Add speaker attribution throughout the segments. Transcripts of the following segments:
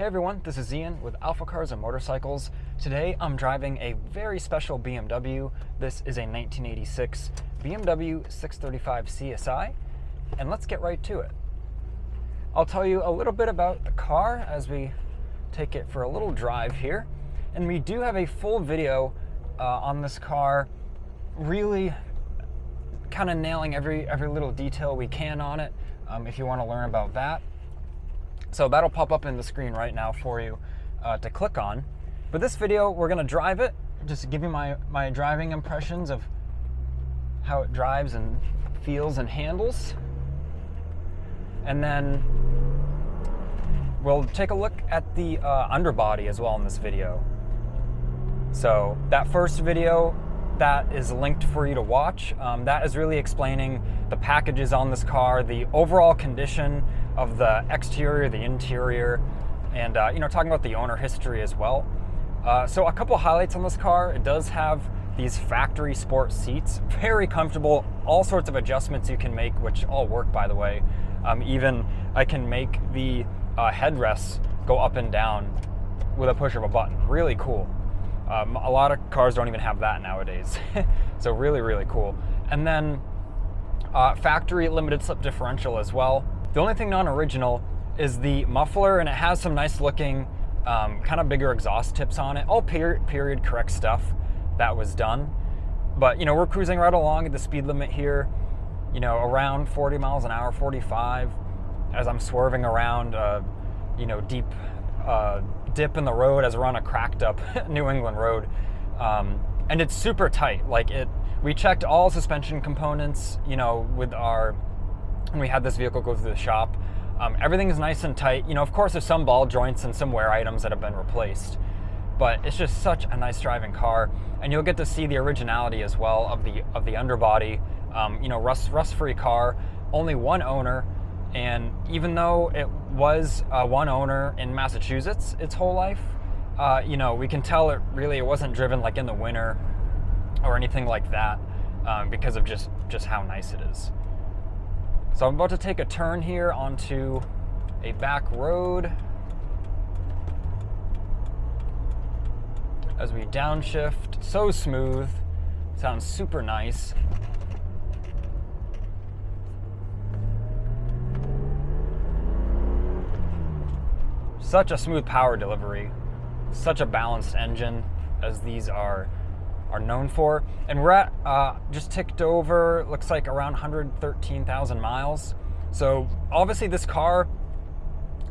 Speaker 1: everyone, this is Ian with AlphaCars and Motorcycles. Today I'm driving a very special BMW. This is a 1986 BMW 635CSi, and let's get right to it. I'll tell you a little bit about the car as we take it for a little drive here. And we do have a full video on this car, really kind of nailing every little detail we can on it, if you want to learn about that. So that'll pop up in the screen right now for you to click on. But this video, we're going to drive it, just to give you my driving impressions of how it drives and feels and handles. And then we'll take a look at the underbody as well in this video. So that first video, that is linked for you to watch. That is really explaining the packages on this car, the overall condition of the exterior, the interior, and talking about the owner history as well. So a couple highlights on this car: it does have these factory sport seats, very comfortable, all sorts of adjustments you can make, which all work, by the way. Even I can make the headrests go up and down with a push of a button. Really cool. A lot of cars don't even have that nowadays. So really cool. And then factory limited slip differential as well. The only thing non-original is the muffler, and it has some nice looking kind of bigger exhaust tips on it. All period correct stuff that was done. But we're cruising right along at the speed limit here, around 40 miles an hour, 45, as I'm swerving around deep dip in the road as we're on a cracked up New England road. And it's super tight. We checked all suspension components, when we had this vehicle go through the shop. Everything is nice and tight. Of course, there's some ball joints and some wear items that have been replaced, but it's just such a nice driving car. And you'll get to see the originality as well of the underbody. Rust-free car, only one owner. And even though it was one owner in Massachusetts its whole life, we can tell it wasn't driven like in the winter or anything like that, because of just how nice it is. So I'm about to take a turn here onto a back road as we downshift. So smooth, sounds super nice. Such a smooth power delivery, such a balanced engine, as these are known for. And we're at just ticked over, looks like around 113,000 miles. So obviously this car,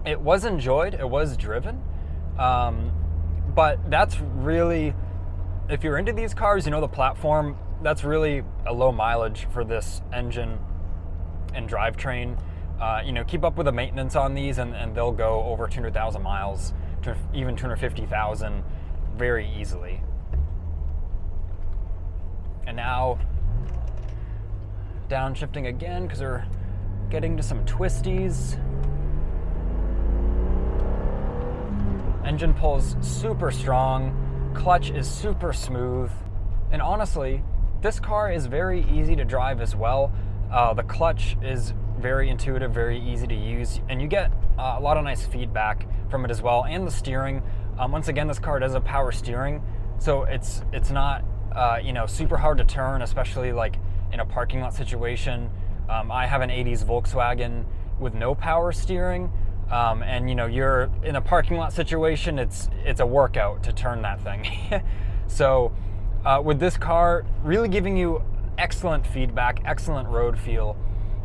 Speaker 1: it was enjoyed, it was driven, but that's really, if you're into these cars, the platform, that's really a low mileage for this engine and drivetrain. Keep up with the maintenance on these and they'll go over 200,000 miles, to even 250,000 very easily. And now downshifting again because we're getting to some twisties. Engine pulls super strong, clutch is super smooth, and honestly, this car is very easy to drive as well. The clutch is very intuitive, very easy to use, and you get a lot of nice feedback from it as well. And the steering, once again, this car does have power steering, so it's not super hard to turn, especially like in a parking lot situation. I have an 80s Volkswagen with no power steering, and you're in a parking lot situation, it's a workout to turn that thing. So with this car, really giving you excellent feedback, excellent road feel,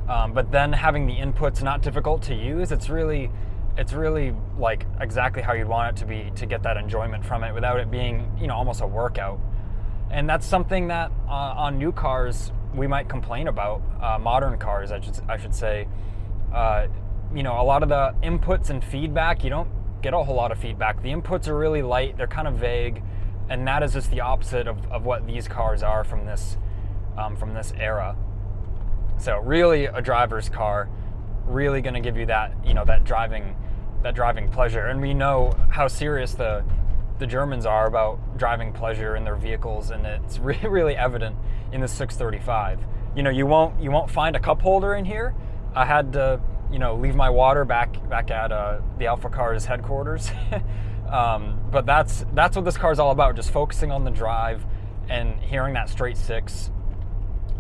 Speaker 1: but then having the inputs not difficult to use. It's really like exactly how you'd want it to be, to get that enjoyment from it without it being almost a workout. And that's something that on new cars we might complain about, modern cars I should say. A lot of the inputs and feedback, you don't get a whole lot of feedback. The inputs are really light, they're kind of vague, and that is just the opposite of what these cars are from this era. So really a driver's car, really going to give you that that driving pleasure. And we know how serious the Germans are about driving pleasure in their vehicles, and it's really evident in the 635. You won't find a cup holder in here. I had to leave my water back at the AlphaCars headquarters. But that's what this car is all about, just focusing on the drive and hearing that straight six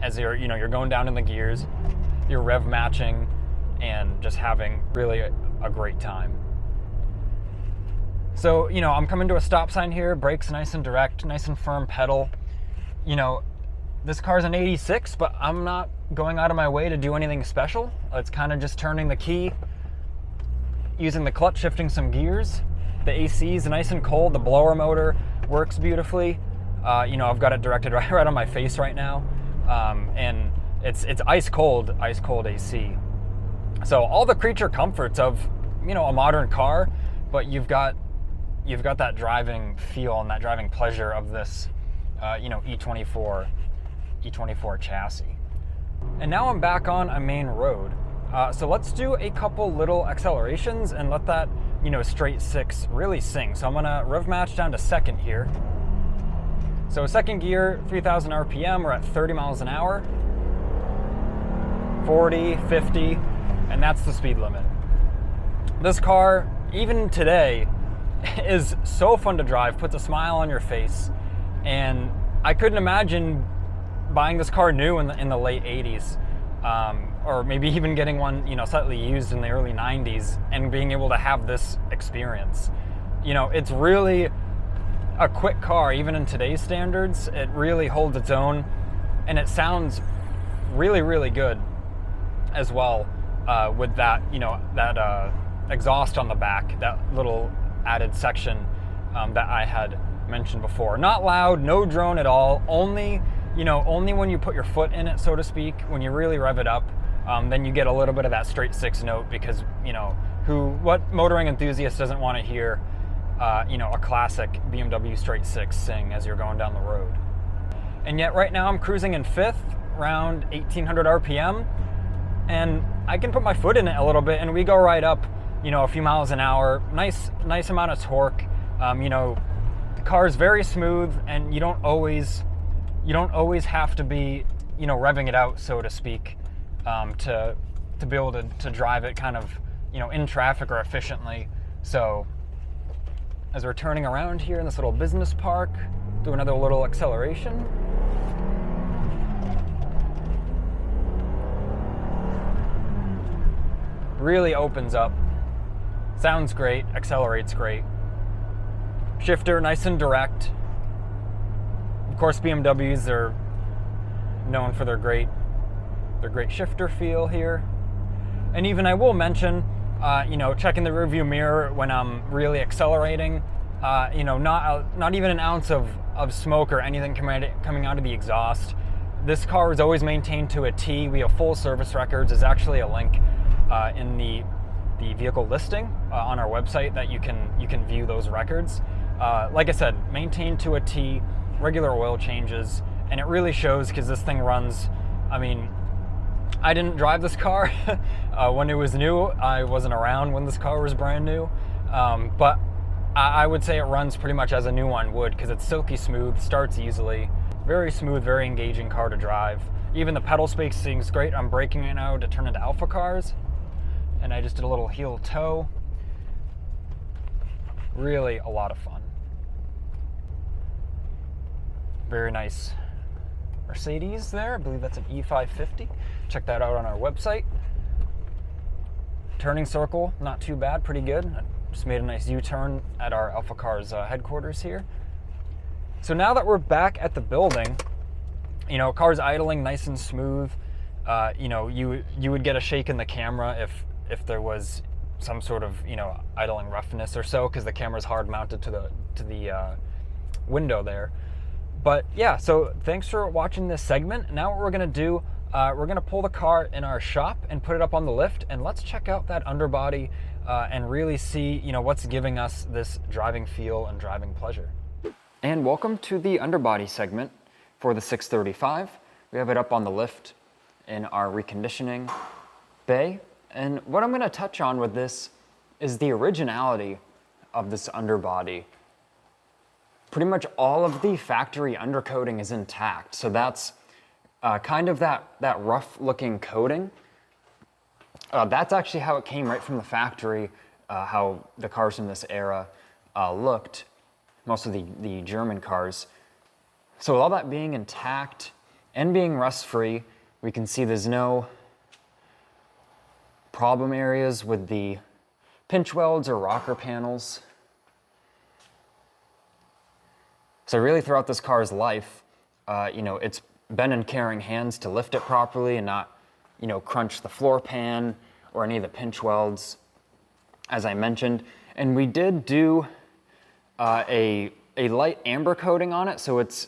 Speaker 1: as you're going down in the gears, you're rev matching, and just having really a great time. So, I'm coming to a stop sign here, brakes nice and direct, nice and firm pedal. This car's an 86, but I'm not going out of my way to do anything special. It's kind of just turning the key, using the clutch, shifting some gears. The AC is nice and cold. The blower motor works beautifully. I've got it directed right on my face right now. And it's ice cold AC. So all the creature comforts of, a modern car, but you've got that driving feel and that driving pleasure of this, E24 chassis. And now I'm back on a main road. So let's do a couple little accelerations and let that, straight six really sing. So I'm gonna rev match down to second here. So second gear, 3,000 RPM, we're at 30 miles an hour, 40, 50, and that's the speed limit. This car, even today, is so fun to drive, puts a smile on your face, and I couldn't imagine buying this car new in the late 80s, or maybe even getting one, slightly used in the early 90s and being able to have this experience. It's really a quick car, even in today's standards. It really holds its own, and it sounds really, really good as well, with that, that exhaust on the back, that little added section that I had mentioned before. Not loud, no drone at all, only when you put your foot in it, so to speak, when you really rev it up, then you get a little bit of that straight six note, because, what motoring enthusiast doesn't want to hear, a classic BMW straight six sing as you're going down the road. And yet right now I'm cruising in fifth, around 1,800 RPM, and I can put my foot in it a little bit and we go right up, a few miles an hour, nice amount of torque. The car is very smooth, and you don't always have to be, revving it out, so to speak, to be able to drive it kind of, in traffic or efficiently. So as we're turning around here in this little business park, do another little acceleration. Really opens up. Sounds great, accelerates great. Shifter nice and direct. Of course, BMWs are known for their great shifter feel here. And even I will mention, checking the rearview mirror when I'm really accelerating, not even an ounce of smoke or anything coming out of the exhaust. This car is always maintained to a T. We have full service records. There's actually a link in the vehicle listing on our website that you can view those records. Like I said, maintained to a T, regular oil changes, and it really shows, because this thing runs. I mean, I didn't drive this car when it was new. I wasn't around when this car was brand new, but I would say it runs pretty much as a new one would, because it's silky smooth, starts easily, very smooth, very engaging car to drive. Even the pedal spacing's great. I'm braking right now to turn into AlphaCars, and I just did a little heel toe. Really a lot of fun. Very nice Mercedes there. I believe that's an E550. Check that out on our website. Turning circle, not too bad, pretty good. I just made a nice U-turn at our AlphaCars headquarters here. So now that we're back at the building, car's idling nice and smooth. You would get a shake in the camera if there was some sort of idling roughness or so, because the camera's hard mounted to the window there. But yeah, so thanks for watching this segment. Now what we're gonna do, we're gonna pull the car in our shop and put it up on the lift, and let's check out that underbody and really see what's giving us this driving feel and driving pleasure. And welcome to the underbody segment for the 635. We have it up on the lift in our reconditioning bay. And what I'm gonna touch on with this is the originality of this underbody. Pretty much all of the factory undercoating is intact. So that's kind of that rough looking coating That's actually how it came right from the factory, how the cars from this era looked, most of the German cars. So with all that being intact and being rust-free, we can see there's no problem areas with the pinch welds or rocker panels. So really throughout this car's life, it's been in caring hands to lift it properly and not, crunch the floor pan or any of the pinch welds, as I mentioned. And we did do a light amber coating on it, so it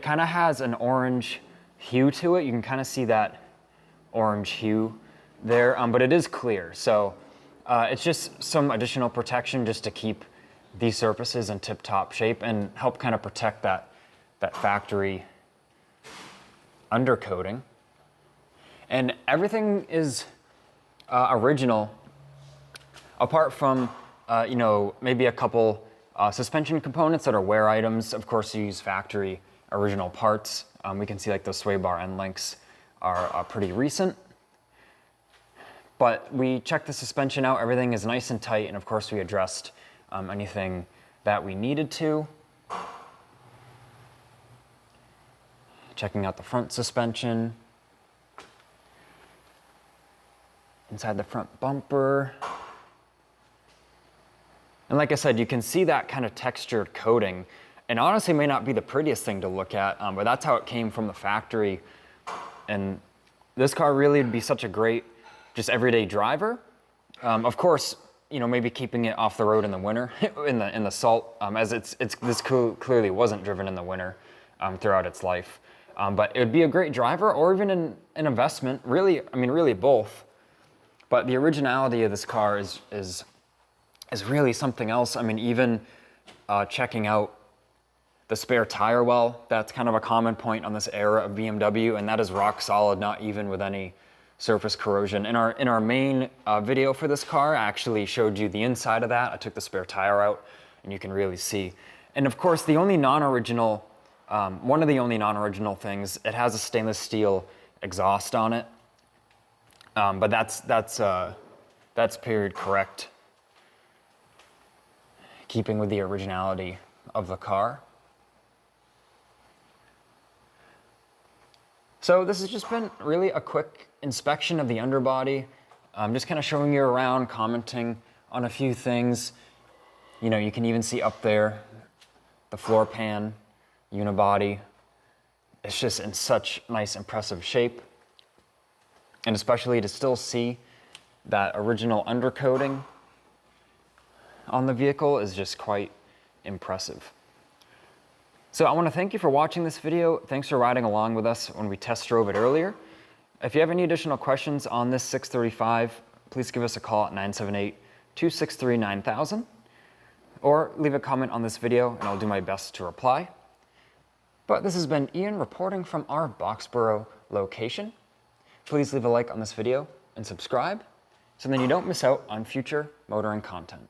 Speaker 1: kind of has an orange hue to it. You can kind of see that orange hue there, but it is clear. So it's just some additional protection just to keep these surfaces in tip-top shape and help kind of protect that factory undercoating. And everything is original, apart from maybe a couple suspension components that are wear items. Of course, you use factory original parts. We can see like those sway bar end links are pretty recent. But we checked the suspension out, everything is nice and tight, and of course we addressed anything that we needed to. Checking out the front suspension. Inside the front bumper. And like I said, you can see that kind of textured coating. And honestly, may not be the prettiest thing to look at, but that's how it came from the factory. And this car really would be such a great, just everyday driver. Of course, maybe keeping it off the road in the winter, in the salt, as this clearly wasn't driven in the winter throughout its life. But it would be a great driver, or even an investment. Really, really both. But the originality of this car is really something else. Even checking out the spare tire well, that's kind of a common point on this era of BMW, and that is rock solid, not even with any surface corrosion. In our main video for this car, I actually showed you the inside of that. I took the spare tire out, and you can really see. And of course, the only non-original, one of the only non-original things, it has a stainless steel exhaust on it. But that's period correct, keeping with the originality of the car. So this has just been really a quick inspection of the underbody. I'm just kind of showing you around, commenting on a few things. You can even see up there the floor pan, unibody. It's just in such nice, impressive shape. And especially to still see that original undercoating on the vehicle is just quite impressive. So I want to thank you for watching this video. Thanks for riding along with us when we test drove it earlier. If you have any additional questions on this 635, please give us a call at 978-263-9000, or leave a comment on this video and I'll do my best to reply. But this has been Ian reporting from our Boxborough location. Please leave a like on this video and subscribe so then you don't miss out on future motoring content.